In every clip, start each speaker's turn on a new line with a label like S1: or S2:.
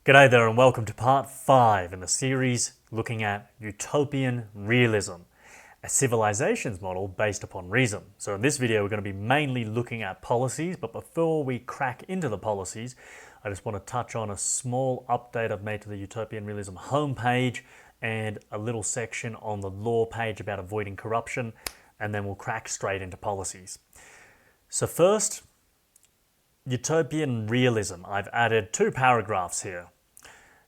S1: G'day there and welcome to part 5 in the series looking at Utopian Realism, a civilizations model based upon reason. So in this video we're going to be mainly looking at policies, but before we crack into the policies, I just want to touch on a small update I've made to the Utopian Realism homepage and a little section on the law page about avoiding corruption, and then we'll crack straight into policies. So first, Utopian Realism. I've added 2 paragraphs here.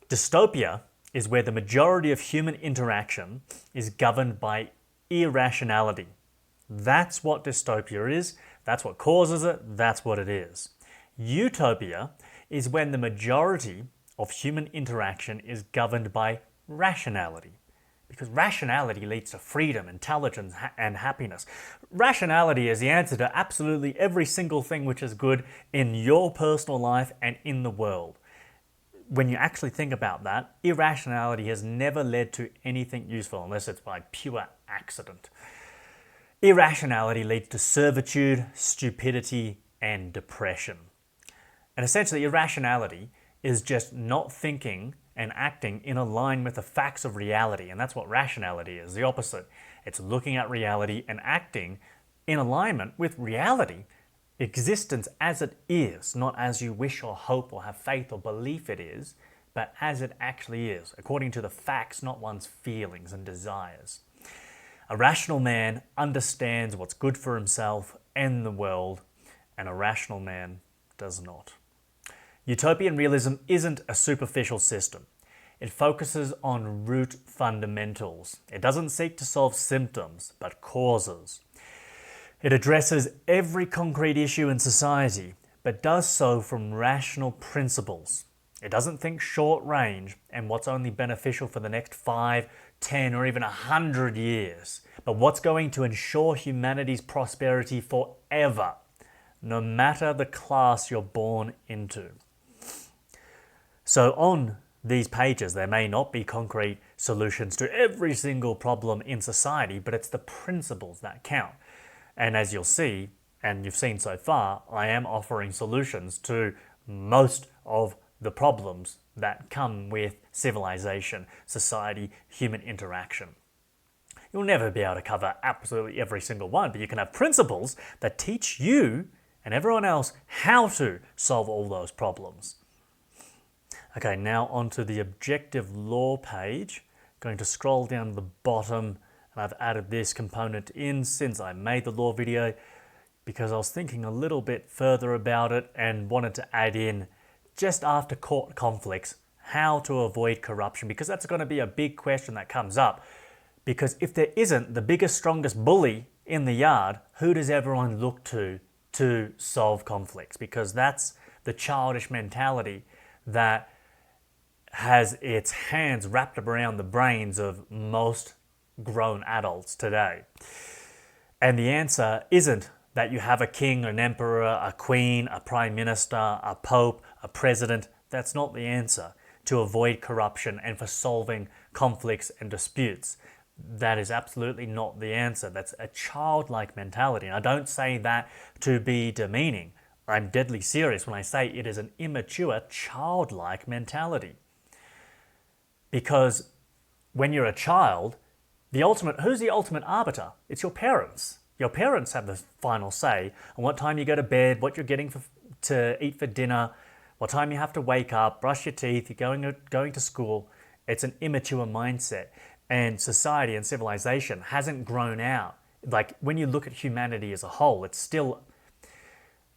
S1: Dystopia is where the majority of human interaction is governed by irrationality. That's what dystopia is, that's what causes it, that's what it is. Utopia is when the majority of human interaction is governed by rationality. Because rationality leads to freedom, intelligence, and happiness. Rationality is the answer to absolutely every single thing which is good in your personal life and in the world. When you actually think about that, irrationality has never led to anything useful unless it's by pure accident. Irrationality leads to servitude, stupidity, and depression. And essentially, irrationality is just not thinking and acting in line with the facts of reality. And that's what rationality is, the opposite. It's looking at reality and acting in alignment with reality, existence as it is, not as you wish or hope or have faith or belief it is, but as it actually is, according to the facts, not one's feelings and desires. A rational man understands what's good for himself and the world, and a rational man does not. Utopian realism isn't a superficial system. It focuses on root fundamentals. It doesn't seek to solve symptoms, but causes. It addresses every concrete issue in society, but does so from rational principles. It doesn't think short range and what's only beneficial for the next 5, 10, or even 100 years, but what's going to ensure humanity's prosperity forever, no matter the class you're born into. So on these pages, there may not be concrete solutions to every single problem in society, but it's the principles that count. And as you'll see, and you've seen so far, I am offering solutions to most of the problems that come with civilization, society, human interaction. You'll never be able to cover absolutely every single one, but you can have principles that teach you and everyone else how to solve all those problems. Okay, now onto the objective law page. Going to scroll down to the bottom, and I've added this component in since I made the law video because I was thinking a little bit further about it and wanted to add in, just after court conflicts, how to avoid corruption, because that's going to be a big question that comes up. Because if there isn't the biggest, strongest bully in the yard, who does everyone look to solve conflicts? Because that's the childish mentality that has its hands wrapped around the brains of most grown adults today. And the answer isn't that you have a king, an emperor, a queen, a prime minister, a pope, a president. That's not the answer to avoid corruption and for solving conflicts and disputes. That is absolutely not the answer. That's a childlike mentality. And I don't say that to be demeaning. I'm deadly serious when I say it is an immature, childlike mentality. Because when you're a child, who's the ultimate arbiter? It's your parents. Your parents have the final say on what time you go to bed, what you're getting to eat for dinner, what time you have to wake up, brush your teeth, you're going to school. It's an immature mindset. And society and civilization hasn't grown out. Like when you look at humanity as a whole, it's still,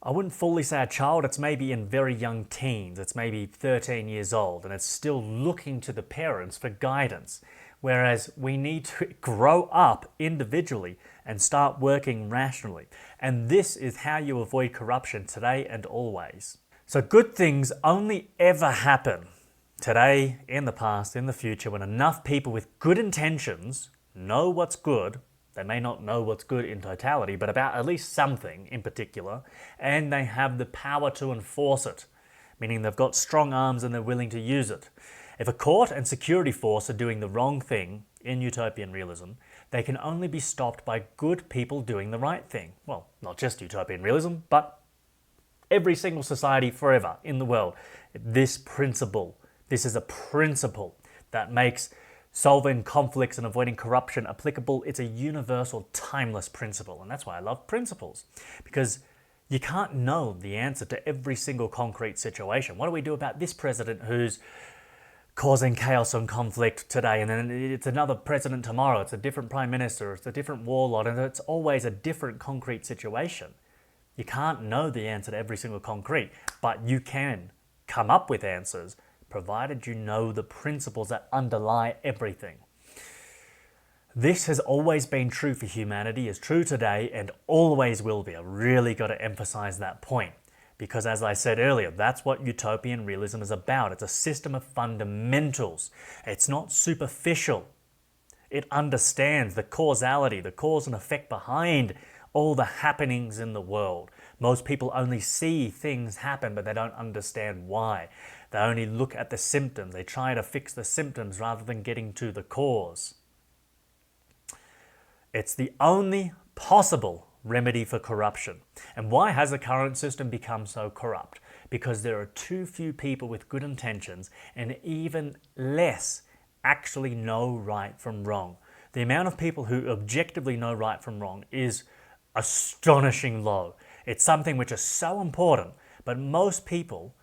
S1: I wouldn't fully say a child, it's maybe in very young teens, it's maybe 13 years old, and it's still looking to the parents for guidance. Whereas we need to grow up individually and start working rationally. And this is how you avoid corruption today and always. So good things only ever happen today, in the past, in the future, when enough people with good intentions know what's good. They may not know what's good in totality, but about at least something in particular, and they have the power to enforce it, meaning they've got strong arms and they're willing to use it. If a court and security force are doing the wrong thing in utopian realism, they can only be stopped by good people doing the right thing. Well, not just utopian realism, but every single society forever in the world. This principle This is a principle that makes solving conflicts and avoiding corruption applicable. It's a universal, timeless principle. And that's why I love principles, because you can't know the answer to every single concrete situation. What do we do about this president who's causing chaos and conflict today, and then it's another president tomorrow, it's a different prime minister, it's a different warlord, and it's always a different concrete situation. You can't know the answer to every single concrete, but you can come up with answers, provided you know the principles that underlie everything. This has always been true for humanity, is true today, and always will be. I really got to emphasize that point. Because as I said earlier, that's what utopian realism is about. It's a system of fundamentals. It's not superficial. It understands the causality, the cause and effect behind all the happenings in the world. Most people only see things happen, but they don't understand why. They only look at the symptoms. They try to fix the symptoms rather than getting to the cause. It's the only possible remedy for corruption. And why has the current system become so corrupt? Because there are too few people with good intentions, and even less actually know right from wrong. The amount of people who objectively know right from wrong is astonishing low. It's something which is so important, but most people,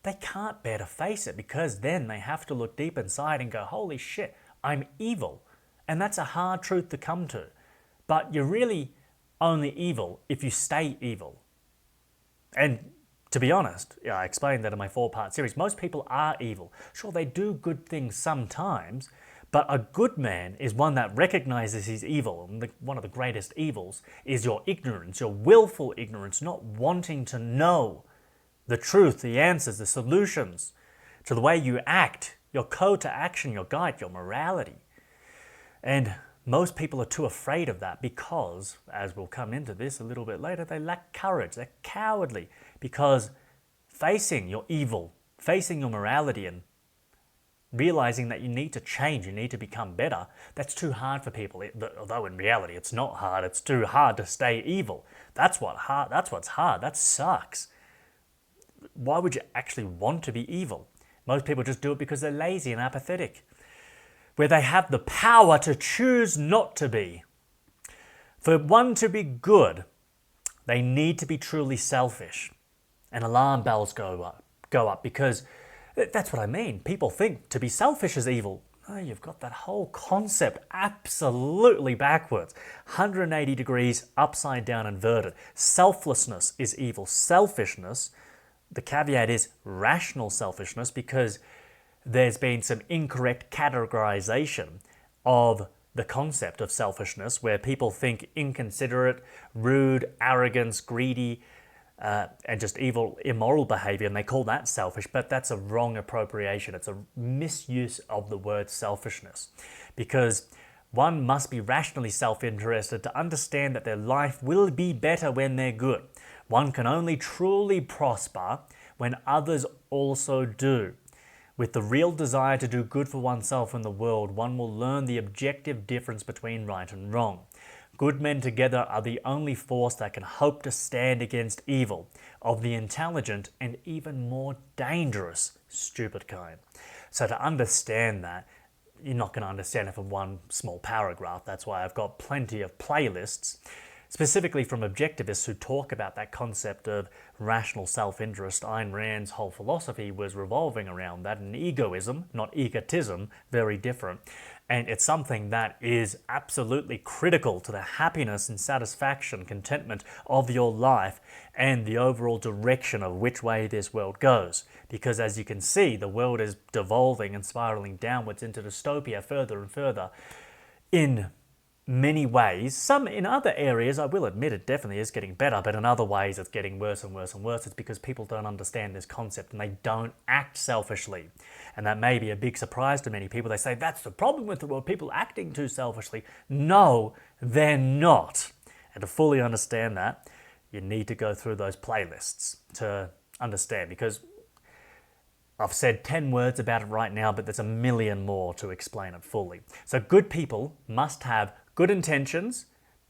S1: they can't bear to face it, because then they have to look deep inside and go, holy shit, I'm evil. And that's a hard truth to come to. But you're really only evil if you stay evil. And to be honest, I explained that in my 4-part series, most people are evil. Sure, they do good things sometimes, but a good man is one that recognizes he's evil. And one of the greatest evils is your ignorance, your willful ignorance, not wanting to know the truth, the answers, the solutions to the way you act, your code to action, your guide, your morality. And most people are too afraid of that because, as we'll come into this a little bit later, they lack courage. They're cowardly because facing your evil, facing your morality and realizing that you need to change, you need to become better, that's too hard for people. Although in reality it's not hard, it's too hard to stay evil. That's what's hard, that sucks. Why would you actually want to be evil? Most people just do it because they're lazy and apathetic, where they have the power to choose not to be. For one to be good, they need to be truly selfish. And alarm bells go up because that's what I mean. People think to be selfish is evil. Oh, you've got that whole concept absolutely backwards. 180 degrees upside down inverted. Selflessness is evil. Selfishness, the caveat is rational selfishness, because there's been some incorrect categorization of the concept of selfishness, where people think inconsiderate, rude, arrogance, greedy, and just evil, immoral behavior, and they call that selfish, but that's a wrong appropriation. It's a misuse of the word selfishness, because one must be rationally self-interested to understand that their life will be better when they're good. One can only truly prosper when others also do. With the real desire to do good for oneself and the world, one will learn the objective difference between right and wrong. Good men together are the only force that can hope to stand against evil, of the intelligent and even more dangerous stupid kind. So to understand that, you're not going to understand it from one small paragraph. That's why I've got plenty of playlists, specifically from objectivists who talk about that concept of rational self-interest. Ayn Rand's whole philosophy was revolving around that, and egoism, not egotism, very different. And it's something that is absolutely critical to the happiness and satisfaction, contentment of your life and the overall direction of which way this world goes. Because as you can see, the world is devolving and spiraling downwards into dystopia further and further in many ways. Some in other areas, I will admit, it definitely is getting better, but in other ways it's getting worse and worse and worse. It's because people don't understand this concept and they don't act selfishly. And that may be a big surprise to many people. They say, that's the problem with the world, people acting too selfishly. No, they're not. And to fully understand that, you need to go through those playlists to understand, because I've said 10 words about it right now, but there's a million more to explain it fully. So good people must have good intentions,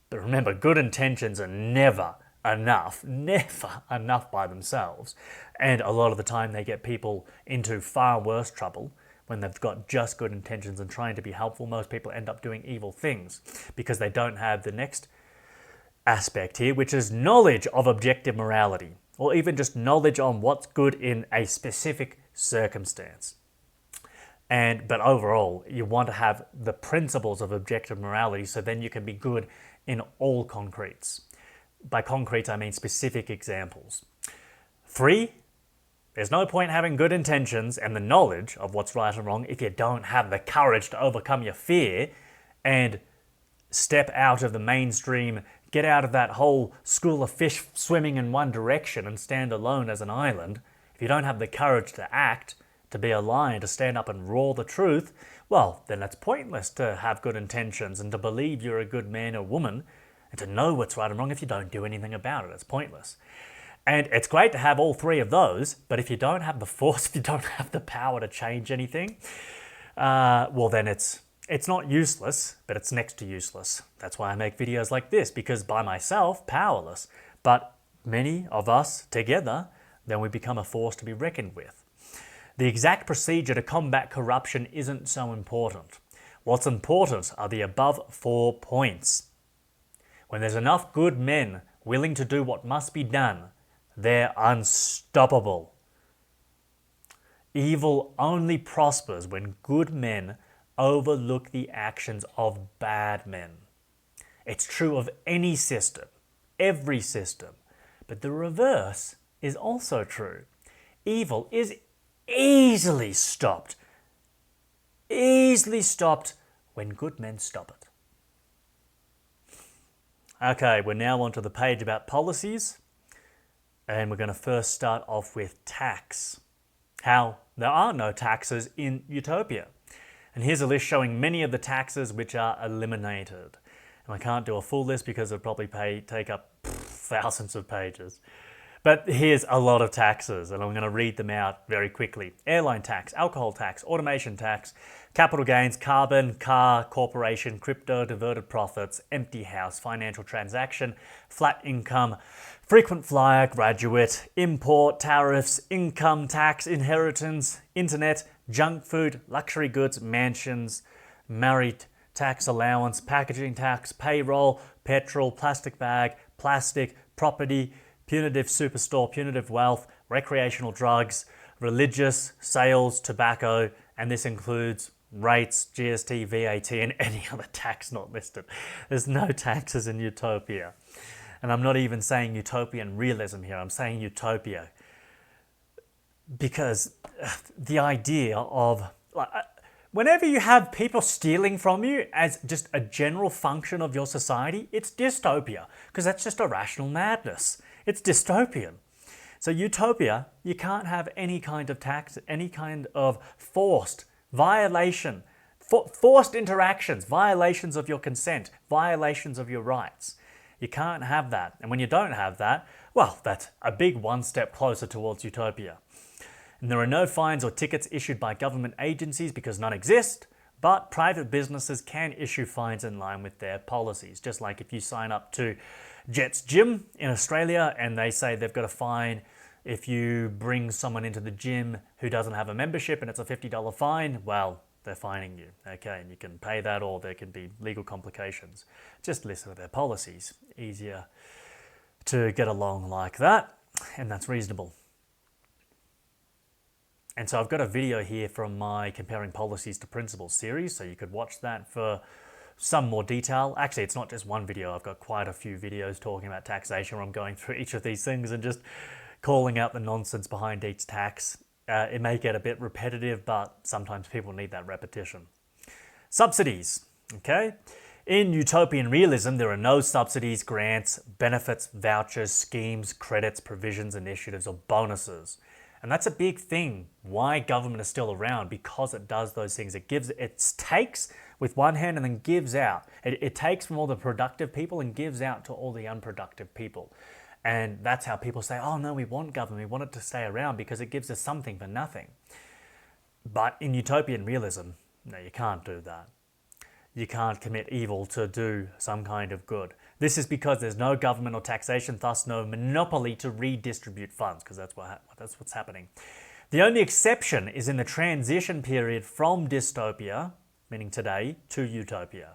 S1: but remember, good intentions are never enough, never enough by themselves. And a lot of the time they get people into far worse trouble when they've got just good intentions and trying to be helpful. Most people end up doing evil things because they don't have the next aspect here, which is knowledge of objective morality, or even just knowledge on what's good in a specific circumstance. But overall, you want to have the principles of objective morality so then you can be good in all concretes. By concretes, I mean specific examples. 3, there's no point having good intentions and the knowledge of what's right and wrong if you don't have the courage to overcome your fear and step out of the mainstream, get out of that whole school of fish swimming in one direction and stand alone as an island. If you don't have the courage to act, to be a lion, to stand up and roar the truth, well, then it's pointless to have good intentions and to believe you're a good man or woman and to know what's right and wrong if you don't do anything about it. It's pointless. And it's great to have all 3 of those, but if you don't have the force, if you don't have the power to change anything, well then it's not useless, but it's next to useless. That's why I make videos like this, because by myself, powerless. But many of us together, then we become a force to be reckoned with. The exact procedure to combat corruption isn't so important. What's important are the above 4 points. When there's enough good men willing to do what must be done, they're unstoppable. Evil only prospers when good men overlook the actions of bad men. It's true of any system, every system, but the reverse is also true. Evil is easily stopped when good men stop it. Okay, we're now onto the page about policies, and we're going to first start off with tax. How there are no taxes in Utopia. And here's a list showing many of the taxes which are eliminated. And I can't do a full list because it'd probably take up thousands of pages. But here's a lot of taxes, and I'm going to read them out very quickly. Airline tax, alcohol tax, automation tax, capital gains, carbon, car, corporation, crypto, diverted profits, empty house, financial transaction, flat income, frequent flyer, graduate, import, tariffs, income tax, inheritance, internet, junk food, luxury goods, mansions, married tax allowance, packaging tax, payroll, petrol, plastic bag, plastic, property, punitive superstore, punitive wealth, recreational drugs, religious, sales, tobacco, and this includes rates, GST, VAT, and any other tax not listed. There's no taxes in Utopia. And I'm not even saying Utopian Realism here, I'm saying Utopia. Because the idea of, whenever you have people stealing from you as just a general function of your society, it's dystopia, because that's just irrational madness. It's dystopian. So Utopia, you can't have any kind of tax, any kind of forced violation, forced interactions, violations of your consent, violations of your rights. You can't have that. And when you don't have that, well, that's a big one step closer towards Utopia. And there are no fines or tickets issued by government agencies because none exist, but private businesses can issue fines in line with their policies. Just like if you sign up to Jet's Gym in Australia and they say they've got a fine if you bring someone into the gym who doesn't have a membership and it's a $50 fine, well, they're fining you, okay? And you can pay that or there can be legal complications. Just listen to their policies. Easier to get along like that, and that's reasonable. And so I've got a video here from my Comparing Policies to Principles series, so you could watch that for some more detail. Actually, it's not just one video. I've got quite a few videos talking about taxation where I'm going through each of these things and just calling out the nonsense behind each tax. It may get a bit repetitive, but sometimes people need that repetition. Subsidies, okay? In Utopian Realism, there are no subsidies, grants, benefits, vouchers, schemes, credits, provisions, initiatives, or bonuses. And that's a big thing, why government is still around, because it does those things. It takes with one hand and then gives out. It takes from all the productive people and gives out to all the unproductive people. And that's how people say, oh no, we want government, we want it to stay around because it gives us something for nothing. But in Utopian Realism, no, you can't do that. you can't commit evil to do some kind of good. This is because there's no government or taxation, thus no monopoly to redistribute funds, because that's what's happening. The only exception is in the transition period from dystopia, meaning today, to utopia,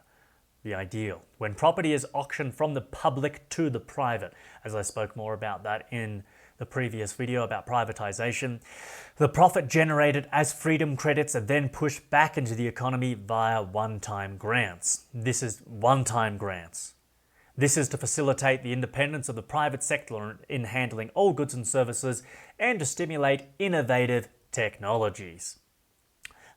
S1: the ideal, when property is auctioned from the public to the private, as I spoke more about that in the previous video about privatization. The profit generated as freedom credits are then pushed back into the economy via one-time grants. This is one-time grants. This is to facilitate the independence of the private sector in handling all goods and services and to stimulate innovative technologies.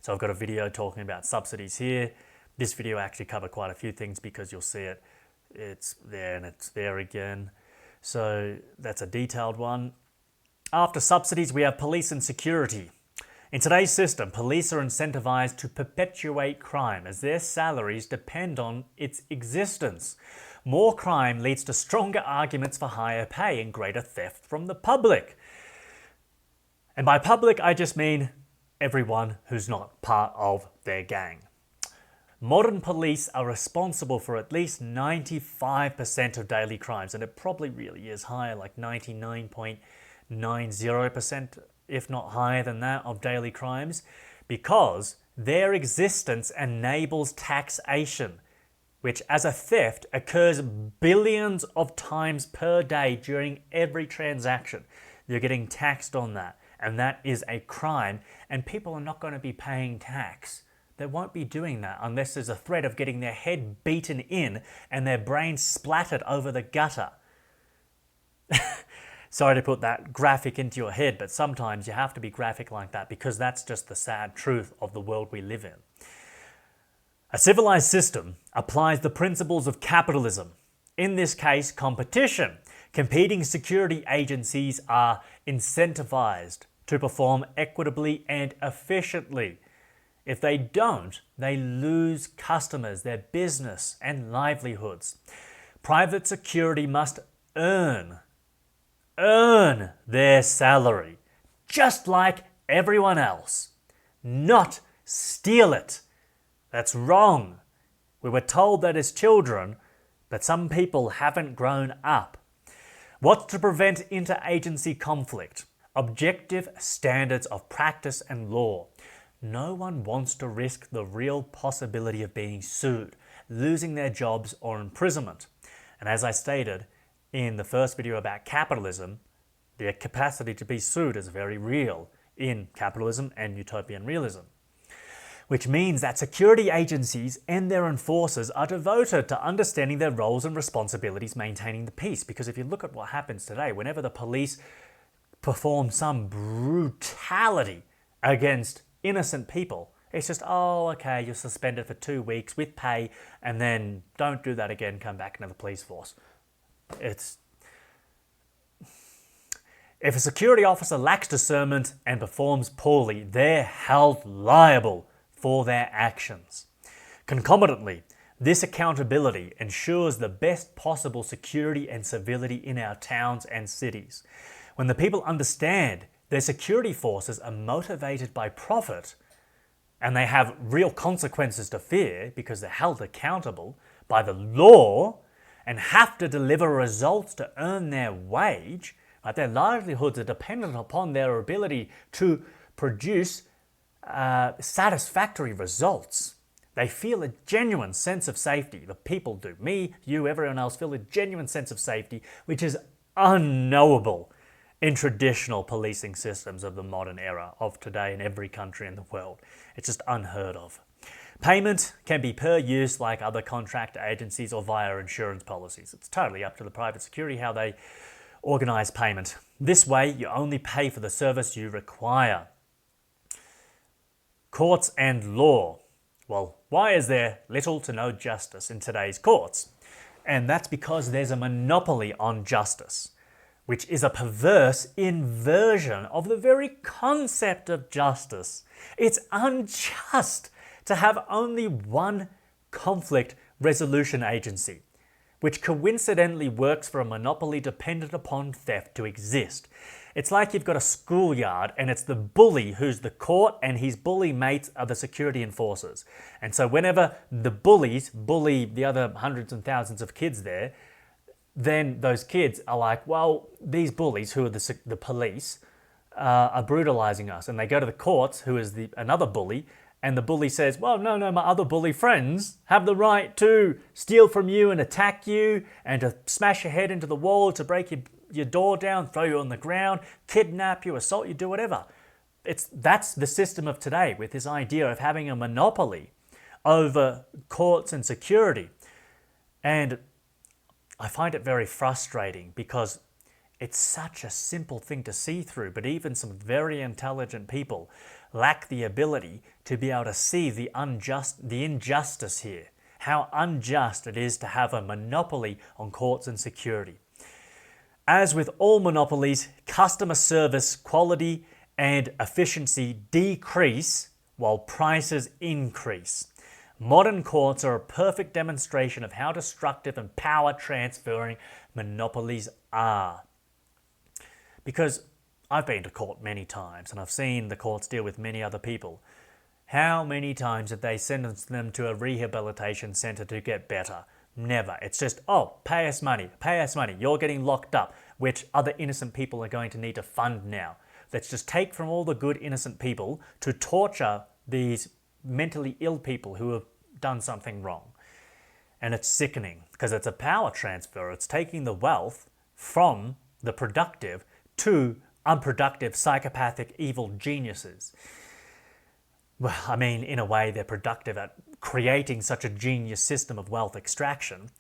S1: So I've got a video talking about subsidies here. This video actually covered quite a few things because you'll see it. It's there and it's there again. So that's a detailed one. After subsidies, we have police and security. In today's system, police are incentivized to perpetuate crime as their salaries depend on its existence. More crime leads to stronger arguments for higher pay and greater theft from the public. And by public, I just mean everyone who's not part of their gang. Modern police are responsible for at least 95% of daily crimes, and it probably really is higher, like 99.90%, if not higher than that, of daily crimes, because their existence enables taxation, which as a theft occurs billions of times per day during every transaction. You're getting taxed on that, and that is a crime, and people are not going to be paying tax. They won't be doing that unless there's a threat of getting their head beaten in and their brain splattered over the gutter. Sorry to put that graphic into your head, but sometimes you have to be graphic like that because that's just the sad truth of the world we live in. A civilized system applies the principles of capitalism. In this case, competition. Competing security agencies are incentivized to perform equitably and efficiently. If they don't, they lose customers, their business and livelihoods. Private security must earn their salary, just like everyone else, not steal it. That's wrong. We were told that as children, but some people haven't grown up. What's to prevent interagency conflict? Objective standards of practice and law. No one wants to risk the real possibility of being sued, losing their jobs or imprisonment. And as I stated in the first video about capitalism, the capacity to be sued is very real in capitalism and utopian realism. Which means that security agencies and their enforcers are devoted to understanding their roles and responsibilities maintaining the peace. Because if you look at what happens today, whenever the police perform some brutality against innocent people, it's just, oh, okay, you're suspended for 2 weeks with pay, and then don't do that again, come back into the police force. If a security officer lacks discernment and performs poorly, they're held liable for their actions. Concomitantly, this accountability ensures the best possible security and civility in our towns and cities. When the people understand their security forces are motivated by profit, and they have real consequences to fear because they're held accountable by the law and have to deliver results to earn their wage, right? Their livelihoods are dependent upon their ability to produce satisfactory results. They feel a genuine sense of safety. The people do. Me, you, everyone else feel a genuine sense of safety, which is unknowable in traditional policing systems of the modern era of today in every country in the world. It's just unheard of. Payment can be per use like other contract agencies or via insurance policies. It's totally up to the private security how they organize payment. This way, you only pay for the service you require. Courts and law. Well, why is there little to no justice in today's courts? And that's because there's a monopoly on justice, which is a perverse inversion of the very concept of justice. It's unjust to have only one conflict resolution agency, which coincidentally works for a monopoly dependent upon theft to exist. It's like you've got a schoolyard and it's the bully who's the court and his bully mates are the security enforcers. And so whenever the bullies bully the other hundreds and thousands of kids there, then those kids are like, well, these bullies who are the police are brutalizing us. And they go to the courts, who is another bully, and the bully says, well, no, my other bully friends have the right to steal from you and attack you and to smash your head into the wall, to break your door down, throw you on the ground, kidnap you, assault you, do whatever. That's the system of today, with this idea of having a monopoly over courts and security. And I find it very frustrating because it's such a simple thing to see through, but even some very intelligent people lack the ability to be able to see the injustice here, how unjust it is to have a monopoly on courts and security. As with all monopolies, customer service, quality, and efficiency decrease while prices increase. Modern courts are a perfect demonstration of how destructive and power transferring monopolies are. Because I've been to court many times and I've seen the courts deal with many other people. How many times have they sentenced them to a rehabilitation centre to get better? Never. It's just, oh, pay us money, you're getting locked up, which other innocent people are going to need to fund now. Let's just take from all the good innocent people to torture these mentally ill people who have done something wrong. And it's sickening because it's a power transfer. It's taking the wealth from the productive to unproductive, psychopathic, evil geniuses. Well, I mean, in a way, they're productive at creating such a genius system of wealth extraction,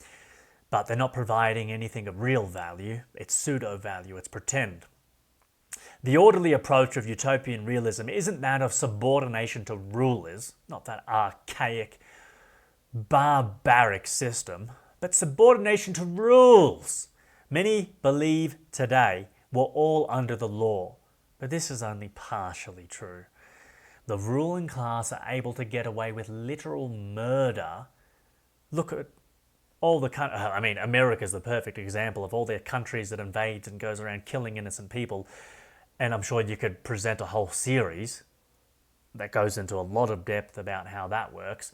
S1: but they're not providing anything of real value. It's pseudo-value, it's pretend. The orderly approach of utopian realism isn't that of subordination to rulers, not that archaic, barbaric system, but subordination to rules. Many believe today we're all under the law, but this is only partially true. The ruling class are able to get away with literal murder. Look at all America's the perfect example of all their countries that invades and goes around killing innocent people. And I'm sure you could present a whole series that goes into a lot of depth about how that works.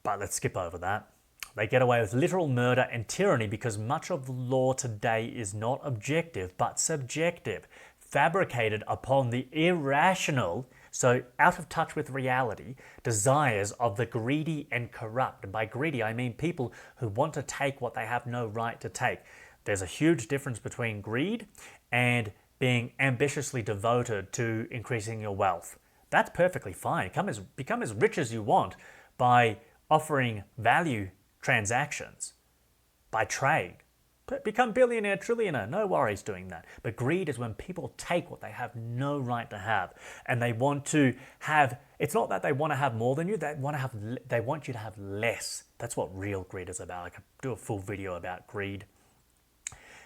S1: But let's skip over that. They get away with literal murder and tyranny because much of the law today is not objective but subjective, fabricated upon the irrational, so out of touch with reality, desires of the greedy and corrupt. And by greedy, I mean people who want to take what they have no right to take. There's a huge difference between greed and being ambitiously devoted to increasing your wealth. That's perfectly fine. Become as rich as you want by offering value transactions, by trade. Become billionaire, trillionaire, no worries doing that. But greed is when people take what they have no right to have, and they want to have, it's not that they want to have more than you, they want you to have less. That's what real greed is about. I could do a full video about greed.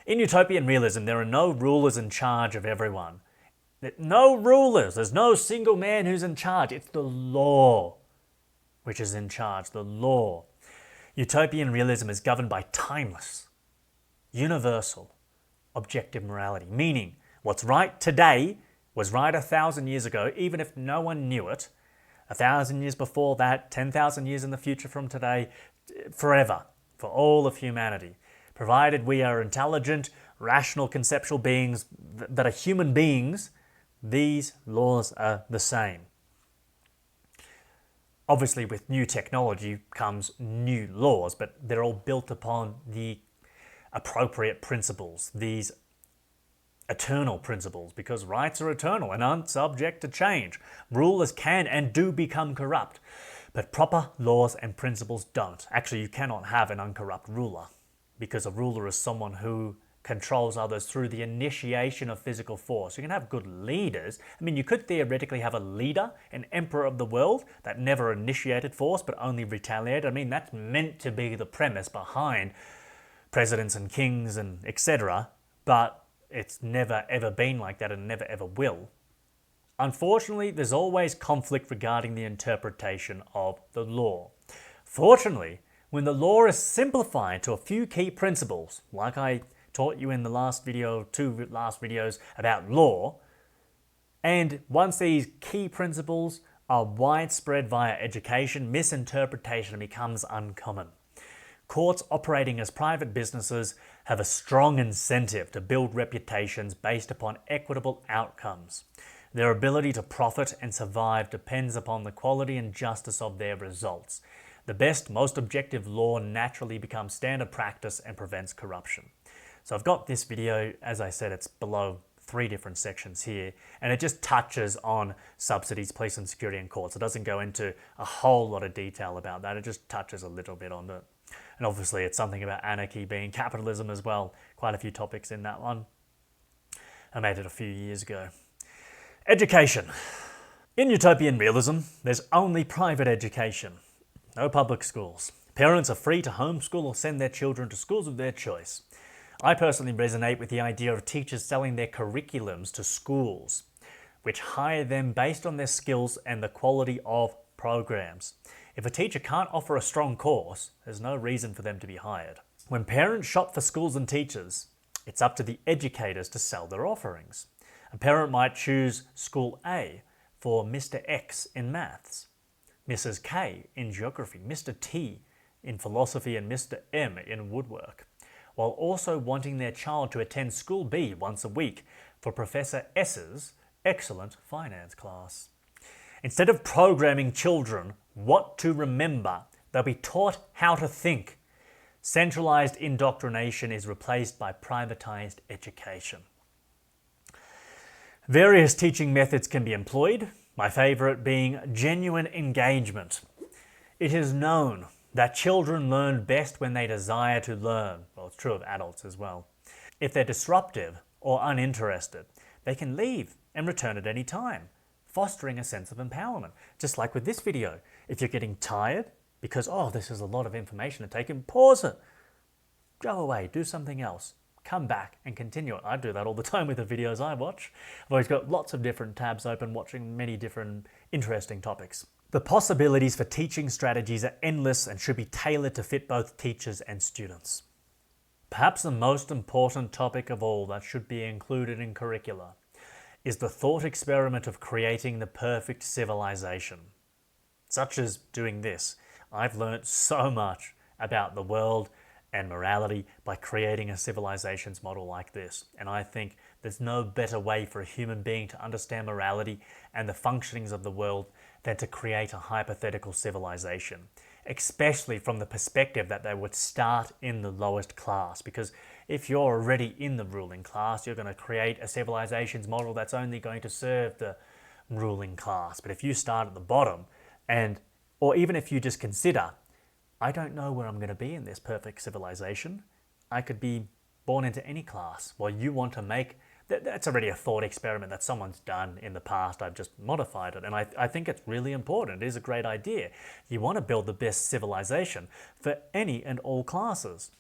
S1: In utopian realism, there are no rulers in charge of everyone. No rulers. There's no single man who's in charge. It's the law which is in charge, the law. Utopian realism is governed by timeless, universal, objective morality, meaning what's right today was right 1,000 years ago, even if no one knew it. 1,000 years before that, 10,000 years in the future from today, forever, for all of humanity. Provided we are intelligent, rational, conceptual beings that are human beings, these laws are the same. Obviously, with new technology comes new laws, but they're all built upon the appropriate principles, these eternal principles, because rights are eternal and aren't subject to change. Rulers can and do become corrupt, but proper laws and principles don't. Actually, you cannot have an uncorrupt ruler, because a ruler is someone who controls others through the initiation of physical force. You can have good leaders. I mean, you could theoretically have a leader, an emperor of the world, that never initiated force but only retaliated. I mean, that's meant to be the premise behind presidents and kings and etc. But it's never ever been like that and never ever will. Unfortunately, there's always conflict regarding the interpretation of the law. Fortunately, when the law is simplified to a few key principles, like I taught you in the last video, two last videos about law. And once these key principles are widespread via education, misinterpretation becomes uncommon. Courts operating as private businesses have a strong incentive to build reputations based upon equitable outcomes. Their ability to profit and survive depends upon the quality and justice of their results. The best, most objective law naturally becomes standard practice and prevents corruption. So I've got this video, as I said, it's below 3 different sections here, and it just touches on subsidies, police and security and courts. It doesn't go into a whole lot of detail about that. It just touches a little bit on it. And obviously it's something about anarchy being capitalism as well. Quite a few topics in that one. I made it a few years ago. Education. In Utopian Realism, there's only private education. No public schools. Parents are free to homeschool or send their children to schools of their choice. I personally resonate with the idea of teachers selling their curriculums to schools, which hire them based on their skills and the quality of programs. If a teacher can't offer a strong course, there's no reason for them to be hired. When parents shop for schools and teachers, it's up to the educators to sell their offerings. A parent might choose School A for Mr. X in maths, Mrs. K in geography, Mr. T in philosophy and Mr. M in woodwork, while also wanting their child to attend School B once a week for Professor S's excellent finance class. Instead of programming children what to remember, they'll be taught how to think. Centralized indoctrination is replaced by privatized education. Various teaching methods can be employed, my favorite being genuine engagement. It is known that children learn best when they desire to learn. Well, it's true of adults as well. If they're disruptive or uninterested, they can leave and return at any time, fostering a sense of empowerment. Just like with this video. If you're getting tired because, oh, this is a lot of information to take in, pause it. Go away, do something else. Come back and continue it. I do that all the time with the videos I watch. I've always got lots of different tabs open, watching many different interesting topics. The possibilities for teaching strategies are endless and should be tailored to fit both teachers and students. Perhaps the most important topic of all that should be included in curricula is the thought experiment of creating the perfect civilization. Such as doing this. I've learnt so much about the world and morality by creating a civilizations model like this. And I think there's no better way for a human being to understand morality and the functionings of the world than to create a hypothetical civilization, especially from the perspective that they would start in the lowest class. Because if you're already in the ruling class, you're going to create a civilizations model that's only going to serve the ruling class. But if you start at the bottom, or even if you just consider, I don't know where I'm going to be in this perfect civilization. I could be born into any class. Well, you want to make, that's already a thought experiment that someone's done in the past. I've just modified it. And I think it's really important. It is a great idea. You want to build the best civilization for any and all classes.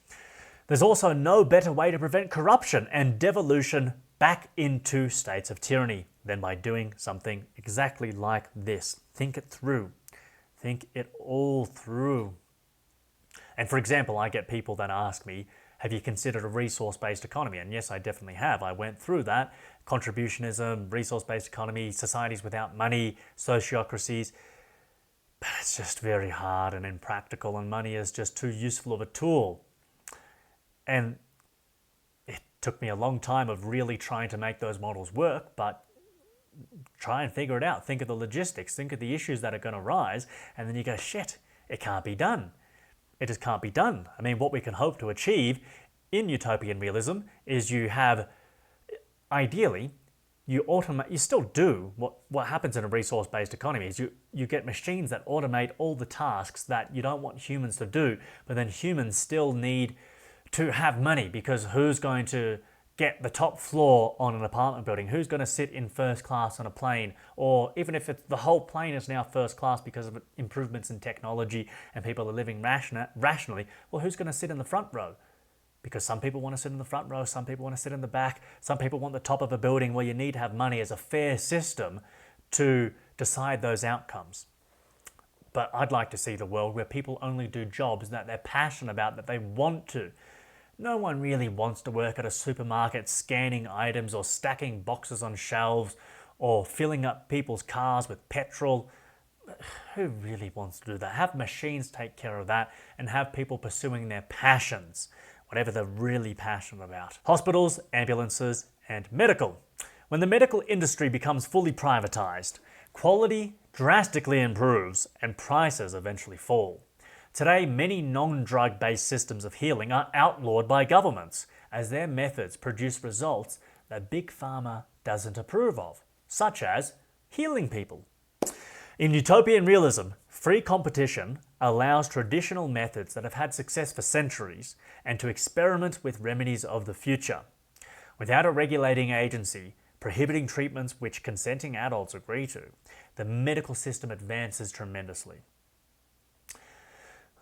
S1: There's also no better way to prevent corruption and devolution back into states of tyranny than by doing something exactly like this. Think it through. Think it all through. And for example, I get people that ask me, have you considered a resource-based economy? And yes, I definitely have. I went through that. Contributionism, resource-based economy, societies without money, sociocracies. But it's just very hard and impractical, and money is just too useful of a tool. And it took me a long time of really trying to make those models work, but try and figure it out. Think of the logistics, think of the issues that are going to arise, and then you go, shit, it can't be done. It just can't be done. I mean, what we can hope to achieve in utopian realism is you have, ideally, you still do what happens in a resource-based economy is you get machines that automate all the tasks that you don't want humans to do, but then humans still need to have money, because who's going to get the top floor on an apartment building? Who's going to sit in first class on a plane? Or even if the whole plane is now first class because of improvements in technology and people are living rationally, well, who's going to sit in the front row? Because some people want to sit in the front row, some people want to sit in the back, some people want the top of a building. Where you need to have money as a fair system to decide those outcomes. But I'd like to see the world where people only do jobs that they're passionate about, that they want to. No one really wants to work at a supermarket scanning items or stacking boxes on shelves or filling up people's cars with petrol. Who really wants to do that? Have machines take care of that and have people pursuing their passions, whatever they're really passionate about. Hospitals, ambulances, and medical. When the medical industry becomes fully privatized, quality drastically improves and prices eventually fall. Today, many non-drug based systems of healing are outlawed by governments as their methods produce results that Big Pharma doesn't approve of, such as healing people. In Utopian Realism, free competition allows traditional methods that have had success for centuries and to experiment with remedies of the future. Without a regulating agency prohibiting treatments which consenting adults agree to, the medical system advances tremendously.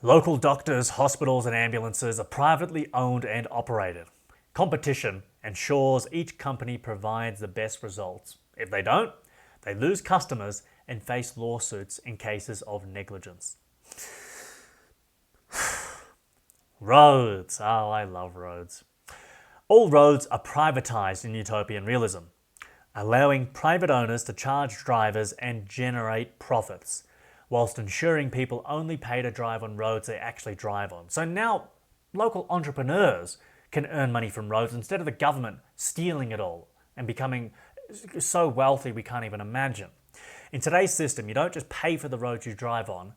S1: Local doctors, hospitals, and ambulances are privately owned and operated. Competition ensures each company provides the best results. If they don't, they lose customers and face lawsuits in cases of negligence. Roads. Oh, I love roads. All roads are privatized in Utopian Realism, allowing private owners to charge drivers and generate profits, whilst ensuring people only pay to drive on roads they actually drive on. So now local entrepreneurs can earn money from roads instead of the government stealing it all and becoming so wealthy we can't even imagine. In today's system, you don't just pay for the roads you drive on,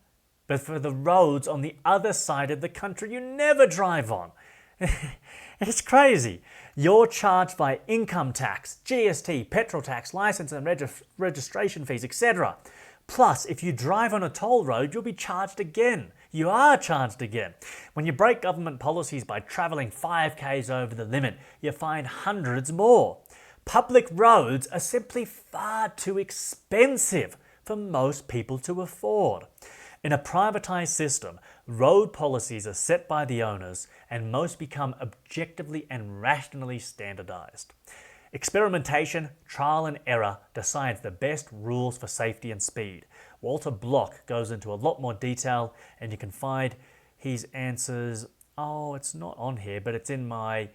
S1: but for the roads on the other side of the country you never drive on. It's crazy. You're charged by income tax, GST, petrol tax, license and registration fees, etc. Plus, if you drive on a toll road, you'll be charged again. You are charged again. When you break government policies by travelling 5k's over the limit, you find hundreds more. Public roads are simply far too expensive for most people to afford. In a privatized system, road policies are set by the owners and most become objectively and rationally standardized. Experimentation, trial and error decides the best rules for safety and speed. Walter Block goes into a lot more detail and you can find his answers. Oh, it's not on here, but it's in my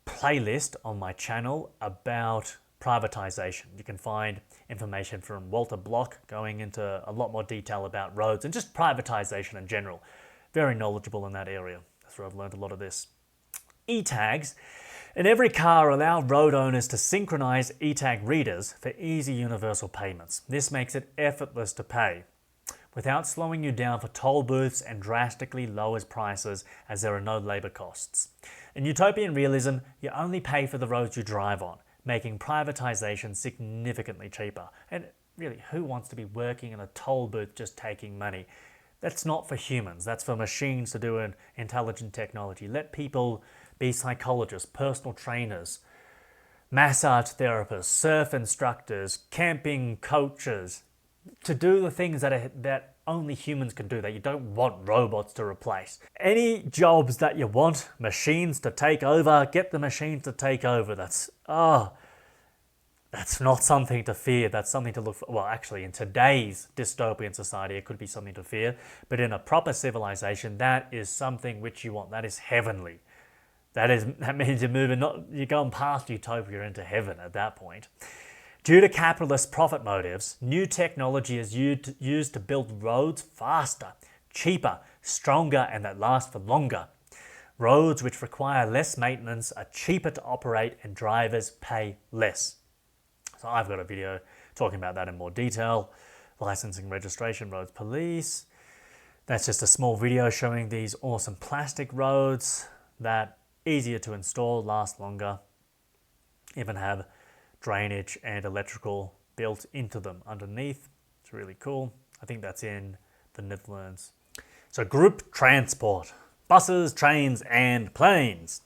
S1: playlist on my channel about privatization. You can find information from Walter Block going into a lot more detail about roads and just privatization in general. Very knowledgeable in that area. That's where I've learned a lot of this. E-tags. In every car, allow road owners to synchronize e-tag readers for easy universal payments. This makes it effortless to pay without slowing you down for toll booths and drastically lowers prices as there are no labor costs. In Utopian Realism, you only pay for the roads you drive on, making privatization significantly cheaper. And really, who wants to be working in a toll booth just taking money? That's not for humans, that's for machines to do an intelligent technology. Let people be psychologists, personal trainers, massage therapists, surf instructors, camping coaches, to do the things that only humans can do, that you don't want robots to replace. Any jobs that you want machines to take over, get the machines to take over. That's not something to fear, that's something to look for. Well, actually, in today's dystopian society, it could be something to fear, but in a proper civilization, that is something which you want. That is heavenly. That means you're going past utopia into heaven at that point. Due to capitalist profit motives, new technology is used to build roads faster, cheaper, stronger, and that last for longer. Roads which require less maintenance are cheaper to operate and drivers pay less. So I've got a video talking about that in more detail. Licensing, registration, roads, police. That's just a small video showing these awesome plastic roads that easier to install, last longer, even have drainage and electrical built into them underneath. It's really cool. I think that's in the Netherlands. So group transport, buses, trains and planes.